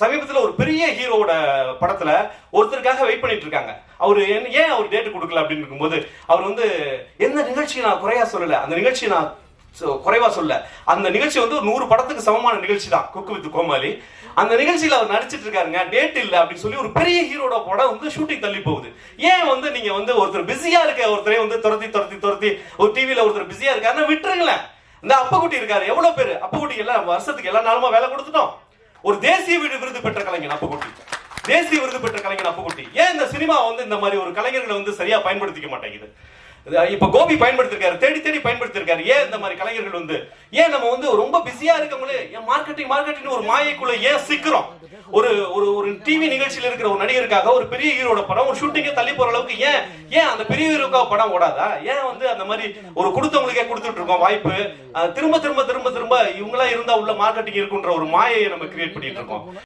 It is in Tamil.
சமீபத்தில் ஒரு பெரிய ஹீரோட படத்துல ஒருத்தருக்காக வெயிட் பண்ணிட்டு இருக்காங்க. அவரு ஏன் அவர் டேட் கொடுக்கல அப்படின்னு இருக்கும்போது அவர் வந்து எந்த நிகழ்ச்சியை நான் குறையா சொல்லல, அந்த நிகழ்ச்சியை நான் குறைவா சொல்ல, அந்த நிகழ்ச்சி வந்து ஒரு 100 படத்துக்கு சமமான நிகழ்ச்சி தான் குக்கு வித் கோமாளி. அந்த நிகழ்ச்சியில அவர் நடிச்சிட்டு இருக்காருங்க, டேட் இல்ல அப்படின்னு சொல்லி ஒரு பெரிய ஹீரோட படம் வந்து ஷூட்டிங் தள்ளி போகுது. ஏன் வந்து நீங்க வந்து ஒருத்தர் பிஸியா இருக்க ஒருத்தரே வந்து துரத்தி ஒரு டிவில ஒருத்தர் பிஸியா இருக்காருன்னா விட்டுருங்களேன். இந்த அப்பகுட்டி இருக்காரு, எவ்வளவு பேரு அப்பகுட்டி எல்லாம் வருஷத்துக்கு எல்லா நாளுமா வேலை கொடுத்துட்டோம். ஒரு தேசிய விருது பெற்ற கலைஞன் அப்பகுட்டி, தேசிய விருது பெற்ற கலைஞன் அப்பகுட்டி. ஏன் இந்த சினிமா வந்து இந்த மாதிரி ஒரு கலைஞர்களை வந்து சரியா பயன்படுத்திக்க மாட்டேங்குது? இப்ப கோபி பயன்படுத்திருக்காரு, தேடி பயன்படுத்திருக்காரு. ஏன் இந்த மாதிரி கலைஞர்கள் வந்து ஏன் நம்ம வந்து ரொம்ப பிஸியா இருக்கவங்களே ஏன் மார்க்கெட்டிங் ஒரு மாயைக்குள்ள ஏன் சிக்கிறோம்? ஒரு ஒரு டிவி நிகழ்ச்சியில் இருக்கிற ஒரு நடிகருக்காக ஒரு பெரிய ஹீரோட படம் ஒரு ஷூட்டிங்கே தள்ளி போற அளவுக்கு ஏன் அந்த பெரிய ஹீரோக்காக படம் ஓடாதா? ஏன் வந்து அந்த மாதிரி ஒரு கொடுத்தவங்களுக்கே கொடுத்துட்டு இருக்கோம் வாய்ப்பு? திரும்ப இவங்களா இருந்தா உள்ள மார்க்கெட்டிங் இருக்குன்ற ஒரு மாயையை நம்ம கிரியேட் பண்ணிட்டு இருக்கோம்.